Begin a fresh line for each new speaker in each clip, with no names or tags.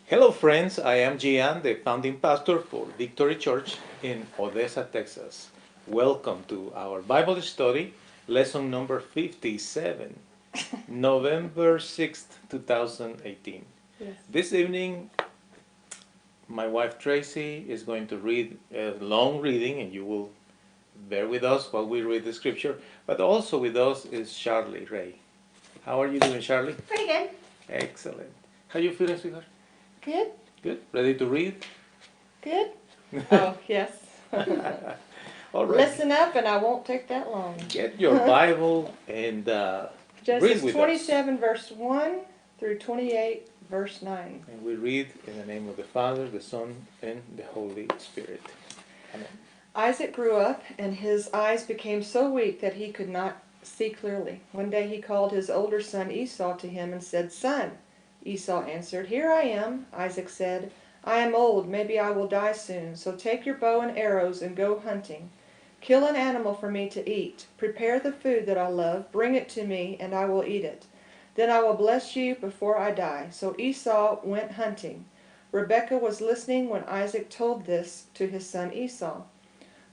Hello, friends. I am Gian, the founding pastor for Victory Church in Odessa, Texas. Welcome to our Bible study, lesson number 57, November 6th, 2018.
Yes.
This evening, my wife Tracy is going to read a long reading, and you will bear with us while we read the scripture. But also with us is Charlie Ray. How are you doing, Charlie?
Pretty good.
Excellent. How are you feeling, sweetheart?
Good.
Good. Ready to read?
Good. Oh, yes.
All right.
Listen up, and I won't take that long.
Get your Bible and read
Genesis
with us.
27, verse 1 through 28, verse 9.
And we read in the name of the Father, the Son, and the Holy Spirit. Amen.
Isaac grew up, and his eyes became so weak that he could not see clearly. One day he called his older son Esau to him and said, "Son." Esau answered, "Here I am." Isaac said, "I am old, maybe I will die soon, so take your bow and arrows and go hunting. Kill an animal for me to eat. Prepare the food that I love, bring it to me, and I will eat it. Then I will bless you before I die." So Esau went hunting. Rebekah was listening when Isaac told this to his son Esau.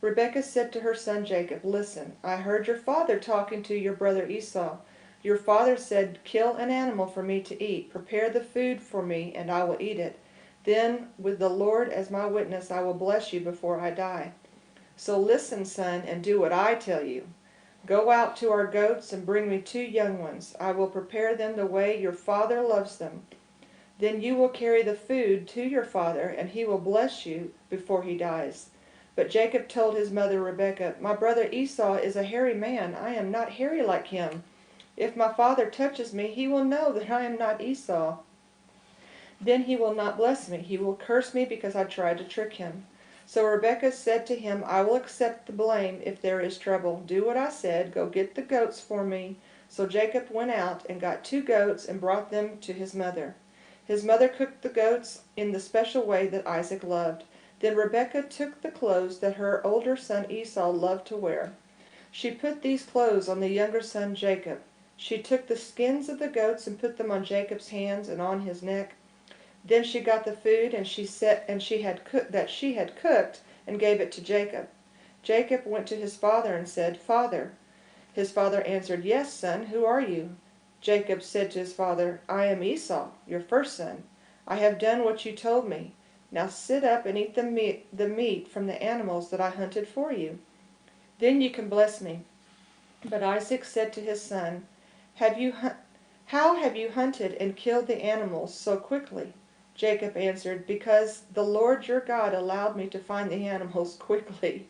Rebekah said to her son Jacob, "Listen, I heard your father talking to your brother Esau. Your father said, 'Kill an animal for me to eat. Prepare the food for me, and I will eat it. Then, with the Lord as my witness, I will bless you before I die.' So listen, son, and do what I tell you. Go out to our goats and bring me 2 young ones. I will prepare them the way your father loves them. Then you will carry the food to your father, and he will bless you before he dies." But Jacob told his mother Rebekah, "My brother Esau is a hairy man. I am not hairy like him. If my father touches me, he will know that I am not Esau. Then he will not bless me. He will curse me because I tried to trick him." So Rebekah said to him, "I will accept the blame if there is trouble. Do what I said. Go get the goats for me." So Jacob went out and got 2 goats and brought them to his mother. His mother cooked the goats in the special way that Isaac loved. Then Rebekah took the clothes that her older son Esau loved to wear. She put these clothes on the younger son Jacob. She took the skins of the goats and put them on Jacob's hands and on his neck. Then she got the food and she had cooked and gave it to Jacob. Jacob went to his father and said, "Father." His father answered, "Yes, son, who are you?" Jacob said to his father, "I am Esau, your first son. I have done what you told me. Now sit up and eat the meat from the animals that I hunted for you. Then you can bless me." But Isaac said to his son, "How have you hunted and killed the animals so quickly?" Jacob answered, "Because the Lord your God allowed me to find the animals quickly."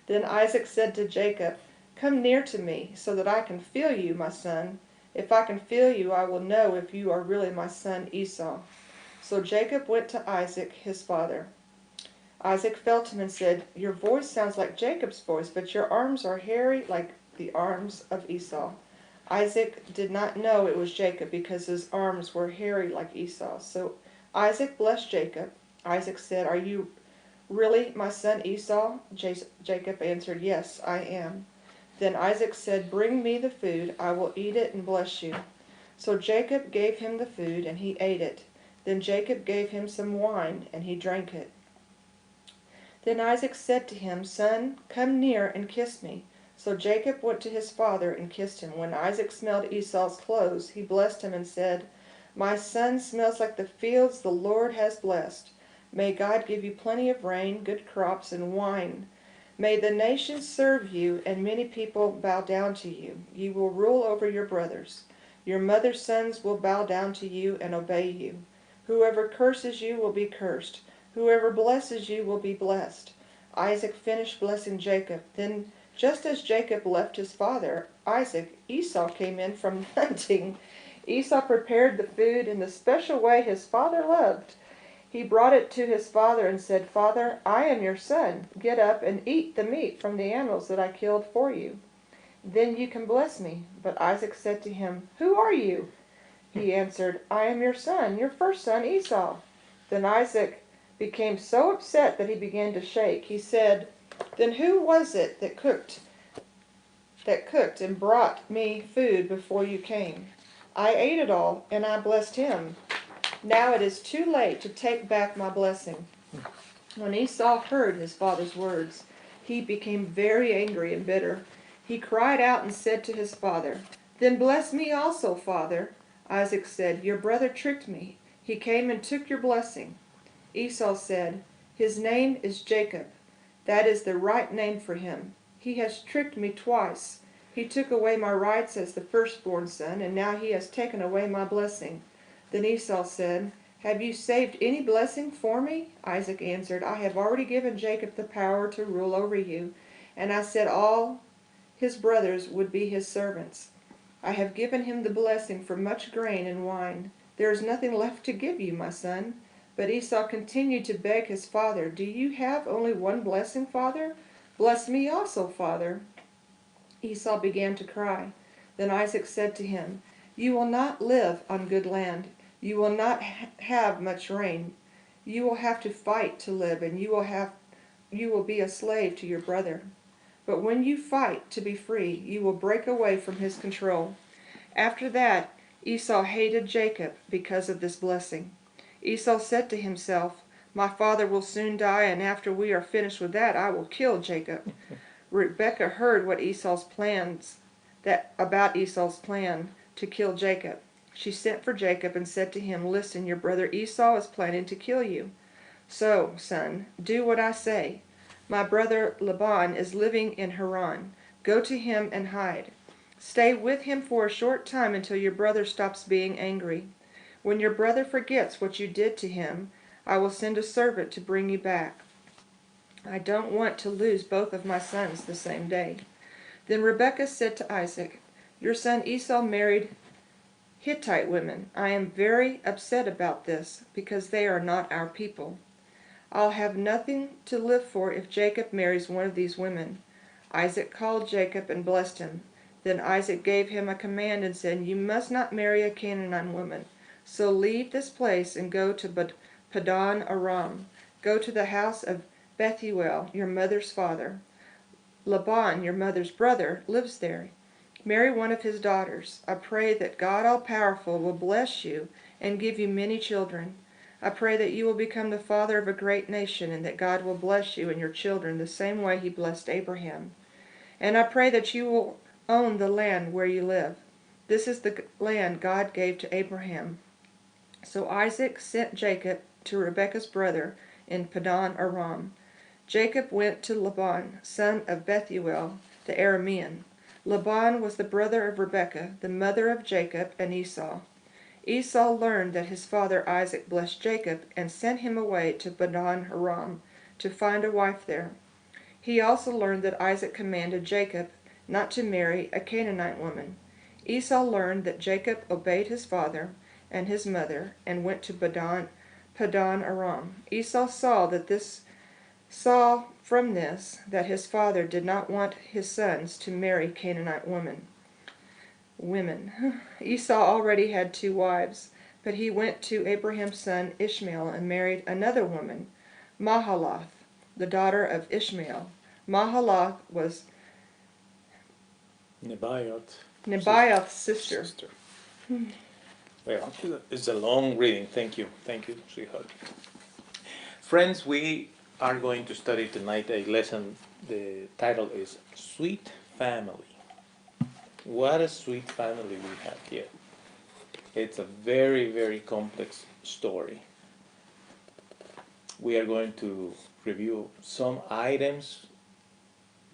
Then Isaac said to Jacob, "Come near to me, so that I can feel you, my son. If I can feel you, I will know if you are really my son Esau." So Jacob went to Isaac, his father. Isaac felt him and said, "Your voice sounds like Jacob's voice, but your arms are hairy like the arms of Esau." Isaac did not know it was Jacob because his arms were hairy like Esau. So Isaac blessed Jacob. Isaac said, "Are you really my son Esau?" Jacob answered, "Yes, I am." Then Isaac said, "Bring me the food. I will eat it and bless you." So Jacob gave him the food, and he ate it. Then Jacob gave him some wine, and he drank it. Then Isaac said to him, "Son, come near and kiss me." So Jacob went to his father and kissed him. When Isaac smelled Esau's clothes, he blessed him and said, "My son smells like the fields the Lord has blessed. May God give you plenty of rain, good crops, and wine. May the nations serve you, and many people bow down to you. You will rule over your brothers. Your mother's sons will bow down to you and obey you. Whoever curses you will be cursed. Whoever blesses you will be blessed." Isaac finished blessing Jacob. Then, just as Jacob left his father, Isaac, Esau came in from hunting. Esau prepared the food in the special way his father loved. He brought it to his father and said, "Father, I am your son. Get up and eat the meat from the animals that I killed for you. Then you can bless me." But Isaac said to him, "Who are you?" He answered, "I am your son, your first son Esau." Then Isaac became so upset that he began to shake. He said, "Then who was it that cooked and brought me food before you came? I ate it all, and I blessed him." Now it is too late to take back my blessing." When Esau heard his father's words, he became very angry and bitter. He cried out and said to his father, "Then bless me also, father." Isaac said, "Your brother tricked me. He came and took your blessing." Esau said, "His name is Jacob. That is the right name for him. He has tricked me twice. He took away my rights as the firstborn son, and now he has taken away my blessing." Then Esau said, "Have you saved any blessing for me?" Isaac answered, "I have already given Jacob the power to rule over you, and I said all his brothers would be his servants. I have given him the blessing for much grain and wine. There is nothing left to give you, my son." But Esau continued to beg his father, "Do you have only one blessing, father? Bless me also, father." Esau began to cry. Then Isaac said to him, "You will not live on good land. You will not have much rain. You will have to fight to live, and you will be a slave to your brother. But when you fight to be free, you will break away from his control." After that, Esau hated Jacob because of this blessing. Esau said to himself, "My father will soon die, and after we are finished with that, I will kill Jacob." Rebekah heard what about Esau's plan to kill Jacob. She sent for Jacob and said to him, "Listen, your brother Esau is planning to kill you. So, son, do what I say. My brother Laban is living in Haran. Go to him and hide. Stay with him for a short time until your brother stops being angry. When your brother forgets what you did to him, I will send a servant to bring you back. I don't want to lose both of my sons the same day." Then Rebekah said to Isaac, "Your son Esau married Hittite women. I am very upset about this, because they are not our people. I'll have nothing to live for if Jacob marries one of these women." Isaac called Jacob and blessed him. Then Isaac gave him a command and said, "You must not marry a Canaanite woman. So leave this place and go to Padan Aram. Go to the house of Bethuel, your mother's father. Laban, your mother's brother, lives there. Marry one of his daughters. I pray that God All-Powerful will bless you and give you many children. I pray that you will become the father of a great nation, and that God will bless you and your children the same way he blessed Abraham. And I pray that you will own the land where you live. This is the land God gave to Abraham." So Isaac sent Jacob to Rebekah's brother in Padan Aram. Jacob went to Laban, son of Bethuel, the Aramean. Laban was the brother of Rebekah, the mother of Jacob and Esau. Esau learned that his father Isaac blessed Jacob and sent him away to Padan Aram to find a wife there. He also learned that Isaac commanded Jacob not to marry a Canaanite woman. Esau learned that Jacob obeyed his father and his mother and went to Padan Aram. Esau saw from this that his father did not want his sons to marry Canaanite women. Esau already had 2 wives, but he went to Abraham's son Ishmael and married another woman, Mahalath, the daughter of Ishmael. Mahalath was Nebaioth's sister.
Well, it's a long reading. Thank you, sweetheart. Friends, we are going to study tonight a lesson. The title is Sweet Family. What a sweet family we have here. It's a very, very complex story. We are going to review some items,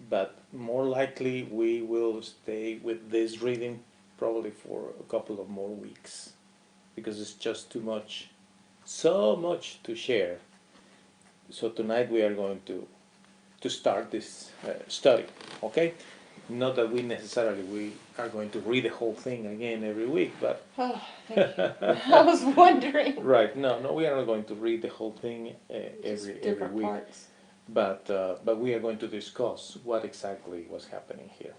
but more likely we will stay with this reading probably for a couple of more weeks, because it's just too much, so much to share. So tonight we are going to start this study, okay? Not that we are going to read the whole thing again every week, but
Oh, thank you. I was wondering.
right, no, we are not going to read the whole thing every week.
Parts.
But we are going to discuss what exactly was happening here.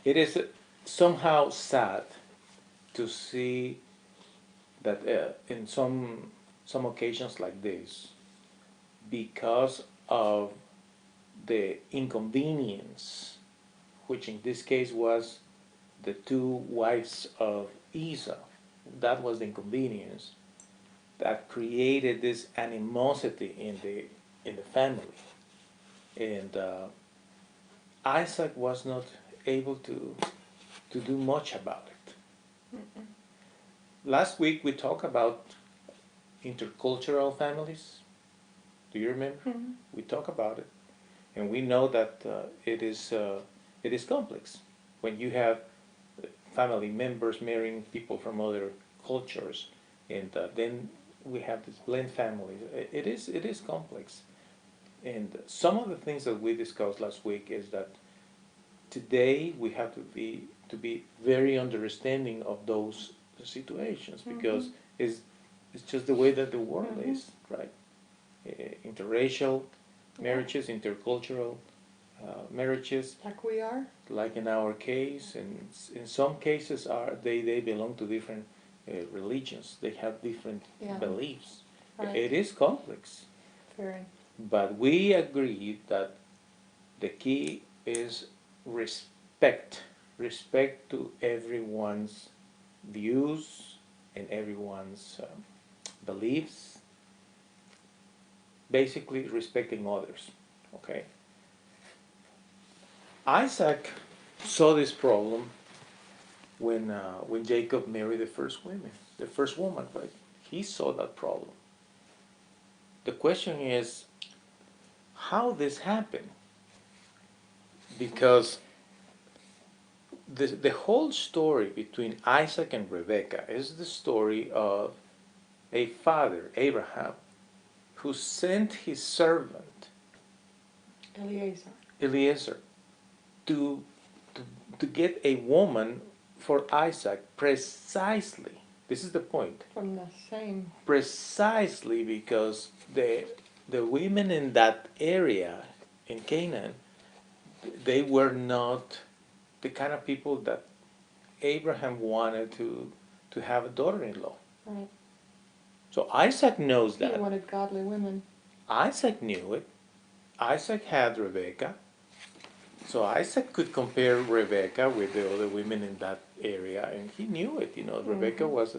It is somehow sad to see that in some occasions like this, because of the inconvenience, which in this case was the 2 wives of Esau, that was the inconvenience. that created this animosity in the family, and Isaac was not able to do much about it.
Mm-mm.
Last week we talked about intercultural families. Do you remember?
Mm-hmm.
We talked about it, and we know that it is complex when you have family members marrying people from other cultures, and then we have this blend family. It is complex, and some of the things that we discussed last week is that today we have to be very understanding of those situations because
Mm-hmm.
it's it's just the way that the world
Mm-hmm.
is, right? Interracial
Yeah.
marriages, intercultural marriages,
Like we are.
like in our case, and in some cases they belong to different religions. They have different
Yeah.
beliefs.
Right.
It is complex,
Very.
but we agree that the key is respect. Respect to everyone's views and everyone's beliefs. Basically, respecting others. Okay. Isaac saw this problem when Jacob married the first woman, right? He saw that problem. The question is how this happened, because the whole story between Isaac and Rebekah is the story of a father, Abraham, who sent his servant
Eliezer.
Eliezer to, to, to get a woman for Isaac precisely. This is the point.
From the same.
Precisely because the women in that area in Canaan, they were not the kind of people that Abraham wanted to have a daughter-in-law.
Right.
So Isaac knows
He
that.
wanted godly women.
Isaac knew it. Isaac had Rebekah. So Isaac could compare Rebekah with the other women in that area, and he knew it. Rebekah
Mm-hmm.
was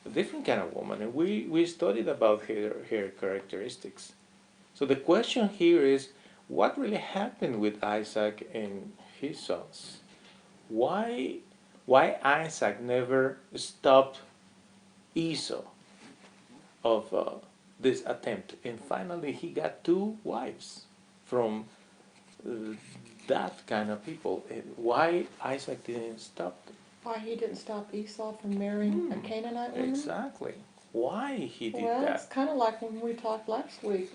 a different kind of woman, and we studied about her characteristics. So the question here is, what really happened with Isaac and his sons? Why why Isaac never stopped Esau of this attempt, and finally he got two wives from uh, that kind of people. Why Isaac didn't stop them?
Why he didn't stop Esau from marrying a Canaanite woman?
Exactly. Why he did
Well, it's
that?
kind of like when we talked last week.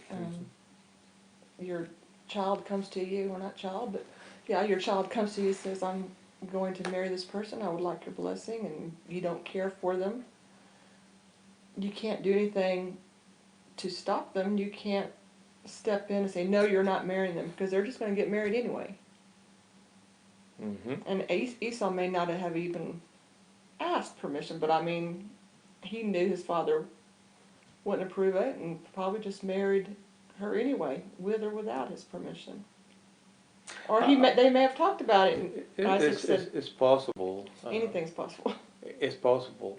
Your child comes to you, or not child, but yeah, your child comes to you and says, I'm going to marry this person, I would like your blessing, and you don't care for them. You can't do anything to stop them. You can't step in and say, no, you're not marrying them, because they're just going to get married anyway.
Mm-hmm.
And Esau may not have even asked permission, but I mean, he knew his father wouldn't approve it and probably just married her anyway, with or without his permission. Or they may have talked about it, and Isaac said,
It's possible.
anything's possible.
It's possible.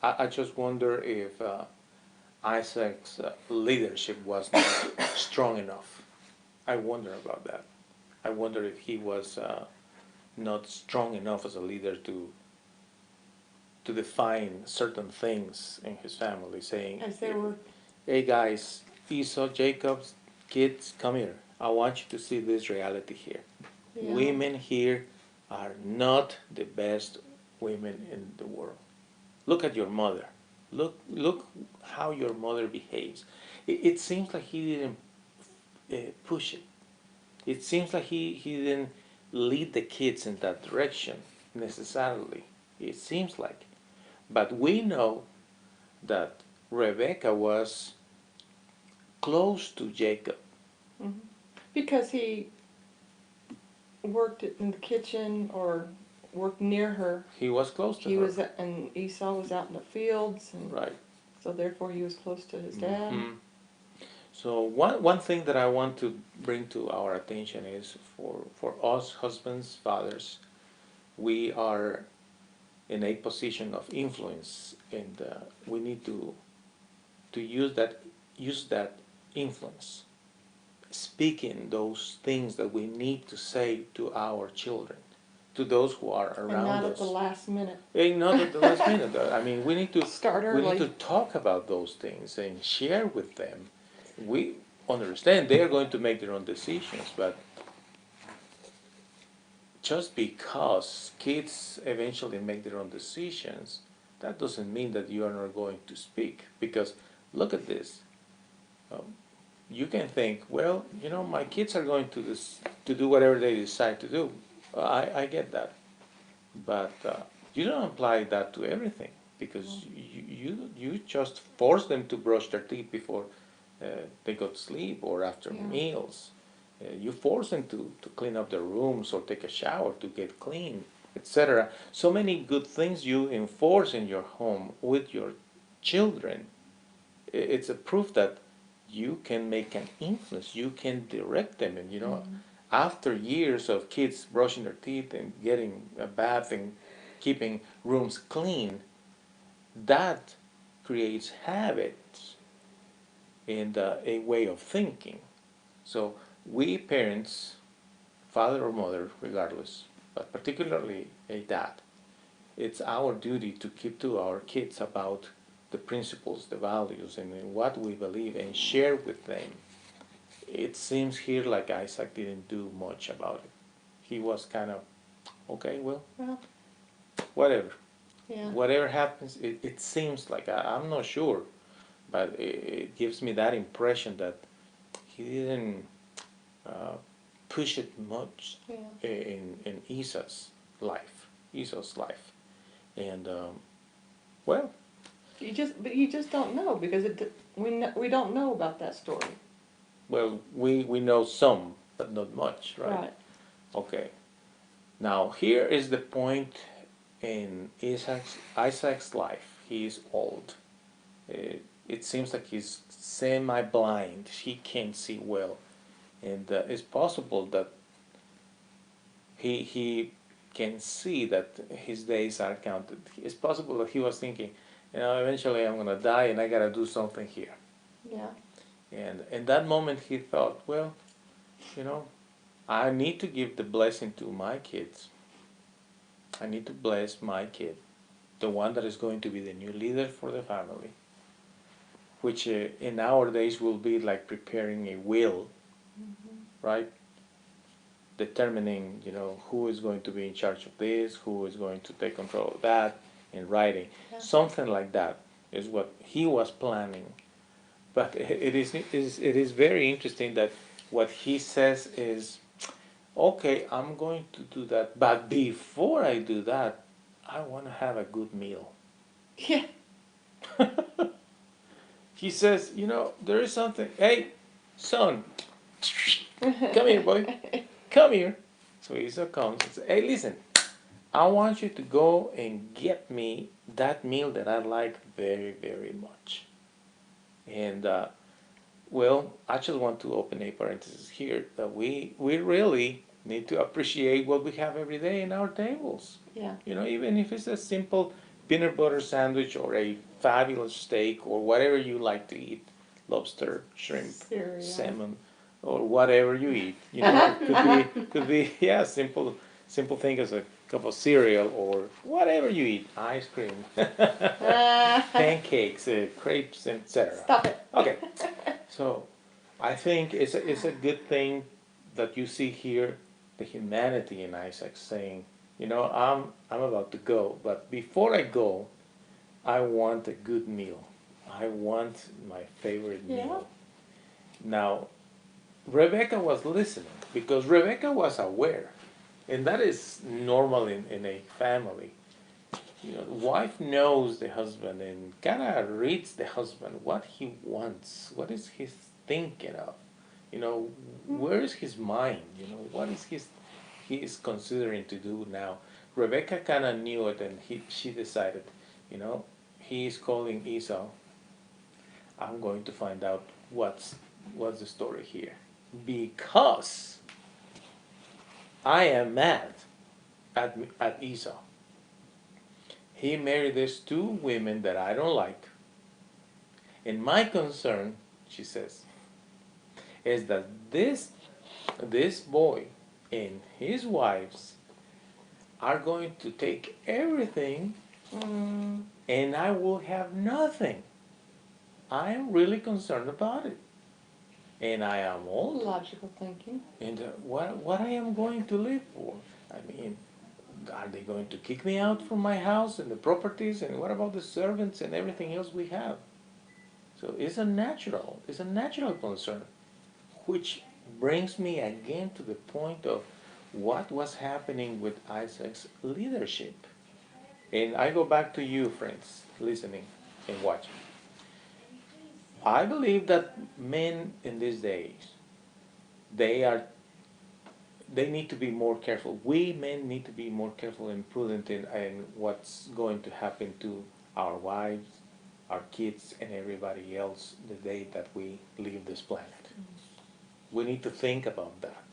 I just wonder if Isaac's leadership was not strong enough. I wonder about that. I wonder if he was not strong enough as a leader to define certain things in his family, saying,
As they were,
"Hey guys, Esau, Jacob's kids, come here. I want you to see this reality here.
yeah,
Women here are not the best women in the world. Look at your mother. Look how your mother behaves." It seems like he didn't push it. It seems like he didn't lead the kids in that direction necessarily. It seems like. But we know that Rebecca was close to Jacob.
mhm. Because he worked in the kitchen or worked near her.
He was close to
He
her.
was, and Esau was out in the fields, and
Right.
so therefore he was close to his dad.
Mm-hmm. So one thing that I want to bring to our attention is for us husbands, fathers, we are in a position of influence, and we need to use that influence, speaking those things that we need to say to our children, to those who are
And
around
not at the
us.
last minute.
And not at the last minute. I mean,
Start
we need to
early.
talk about those things and share with them. We understand they are going to make their own decisions, but just because kids eventually make their own decisions, that doesn't mean that you are not going to speak. Because look at this. Um, you can think, well, my kids are going to do whatever they decide to do. I get that. But you don't apply that to everything, because you just force them to brush their teeth before they go to sleep or after
Yeah.
meals. You force them to clean up their rooms or take a shower to get clean, etc. So many good things you enforce in your home with your children. It's a proof that you can make an influence. You can direct them, and after years of kids brushing their teeth and getting a bath and keeping rooms clean, that creates habits and a way of thinking. So we parents, father or mother, regardless, but particularly a dad, it's our duty to keep to our kids about the principles, the values, and what we believe, and share with them. It seems here like Isaac didn't do much about it. He was kind of, okay, well,
Well,
whatever.
yeah.
Whatever happens, it seems like, I'm not sure, but it gives me that impression that he didn't uh, push it much
Yeah.
in Esau's life. And, well,
But you just don't know because we don't know about that story.
well, we know some, but not much, right?
Right.
Okay. Now here is the point in Isaac's life. He is old. It seems like he's semi-blind. He can't see well, and it's possible that he can see that his days are counted. It's possible that he was thinking, eventually I'm gonna die, and I gotta do something here.
Yeah.
And in that moment, he thought, well, you know, I need to give the blessing to my kids. I need to bless my kid, the one that is going to be the new leader for the family, which in our days will be like preparing a will, right? Determining, who is going to be in charge of this, who is going to take control of that, in writing.
Yeah.
Something like that is what he was planning. But it is very interesting that what he says is, okay, I'm going to do that, but before I do that, I want to have a good meal.
Yeah.
He says, there is something. Hey, son, come here, boy. Come here. So Esau comes and says, hey, listen, I want you to go and get me that meal that I like very, very much. And, well, I just want to open a parenthesis here that we really need to appreciate what we have every day in our tables.
Yeah.
Even if it's a simple peanut butter sandwich or a fabulous steak or whatever you like to eat, lobster, shrimp,
Cereal.
salmon, or whatever you eat. Could be yeah, simple thing as a cup of cereal or whatever you eat, ice cream, pancakes, crepes, etc.
Stop it.
Okay, so I think it's a good thing that you see here the humanity in Isaac saying, I'm about to go, but before I go, I want a good meal. I want my favorite
Yeah.
meal. Now, Rebecca was listening because Rebecca was aware, and that is normal in a family. The wife knows the husband and kind of reads the husband, what he wants, what is he thinking of, where is his mind, what is he is considering to do now. Rebecca kind of knew it, and she decided, you know, he is calling Esau. I'm going to find out what's the story here, because I am mad at Esau. he married these two women that I don't like. And my concern, she says, is that this boy and his wives are going to take everything and I will have nothing. I am really concerned about it. And I am old.
Logical thinking.
And what I am going to live for? I mean, are they going to kick me out from my house and the properties? And what about the servants and everything else we have? So it's a natural concern, which brings me again to the point of what was happening with Isaac's leadership. And I go back to you, friends, listening and watching. I believe that men in these days, they are they need to be more careful. We men need to be more careful and prudent in what's going to happen to our wives, our kids, and everybody else the day that we leave this planet. We need to think about that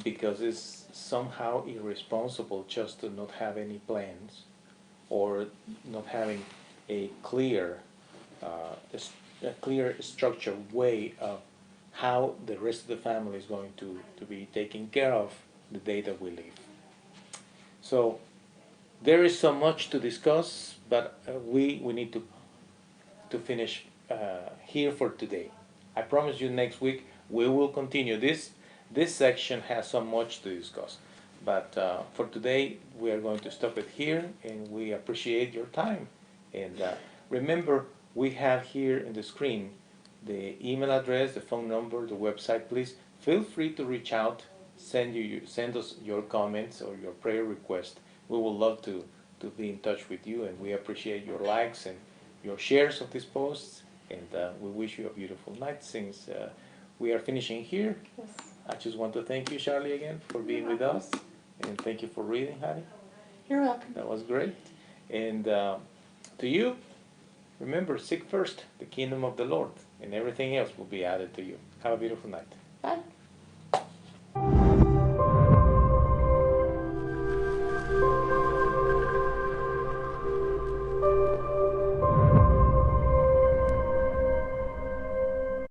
because it's somehow irresponsible just to not have any plans or not having a clear, uh, a clear structured way of how the rest of the family is going to be taken care of the day that we leave. So there is so much to discuss, but we need to finish here for today. I promise you next week we will continue. This section has so much to discuss, but for today we are going to stop it here, and we appreciate your time. And remember, we have here in the screen the email address, the phone number, the website. Please feel free to reach out, send us your comments or your prayer request. We would love to be in touch with you, and we appreciate your likes and your shares of these posts. And we wish you a beautiful night. Since we are finishing here,
Yes.
I just want to thank you, Charlie, again for being with us, and thank you for reading, honey.
You're welcome.
That was great. And to you, remember, seek first the kingdom of the Lord, and everything else will be added to you. Have a beautiful night.